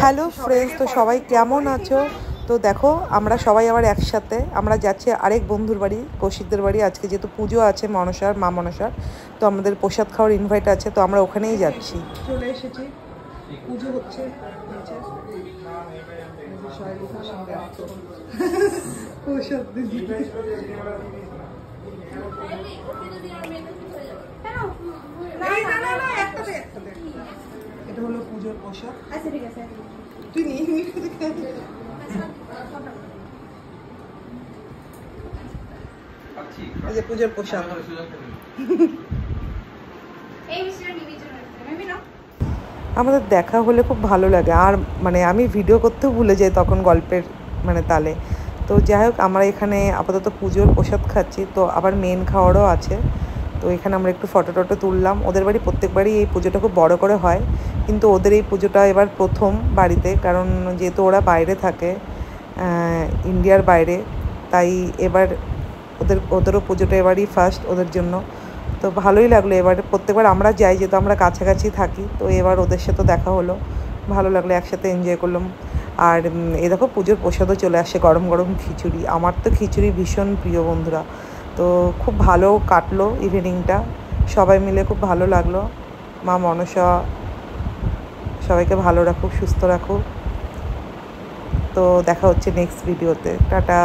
Hello friends, তো সবাই কেমন আছো? তো দেখো আমরা সবাই আবার একসাথে আমরা যাচ্ছি আরেক বন্ধুর বাড়ি, কৌশিকদের বাড়ি। আজকে যেহেতু পুজো আছে মনসার, মা মনসার, তো আমাদের প্রসাদ খাওয়ার ইনভাইট আছে, তো আমরা ওখানেই যাচ্ছি। চলে এসেছি, পুজো হচ্ছে। এটা হলো পুজোর প্রসাদ। আচ্ছা ঠিক আছে, তুই নিয়ে নিবি। এই যে পুজোর প্রসাদ। আমাদের দেখা হলে খুব ভালো লাগে, আর মানে আমি ভিডিও করতেও ভুলে যাই তখন গল্পের মানে তালে। তো যাই হোক, আমরা এখানে আপাতত পুজোর প্রসাদ খাচ্ছি, তো আবার মেন খাওয়ারও আছে। তো এখানে আমরা একটু ফটো টটো তুললাম। ওদের বাড়ি প্রত্যেকবারই এই পুজোটা খুব বড় করে হয়, কিন্তু ওদের এই পুজোটা এবার প্রথম বাড়িতে, কারণ যেহেতু ওরা বাইরে থাকে, ইন্ডিয়ার বাইরে, তাই এবার ওদেরও পুজোটা এবারই ফার্স্ট ওদের জন্য। তো ভালোই লাগলো। এবার প্রত্যেকবার আমরা যাই, যেহেতু আমরা কাছাকাছি থাকি, তো এবার ওদের সাথে দেখা হলো, ভালো লাগলো, একসাথে এনজয় করলাম। আর এ দেখো পুজোর প্রসাদও চলে আসে, গরম গরম খিচুড়ি। আমার তো খিচুড়ি ভীষণ প্রিয় বন্ধুরা। তো খুব ভালো কাটলো ইভিনিংটা, সবাই মিলে খুব ভালো লাগলো। মা মনসা সবাইকে ভালো রাখুক, সুস্থ রাখুক। তো দেখা হচ্ছে নেক্সট ভিডিওতে। টাটা।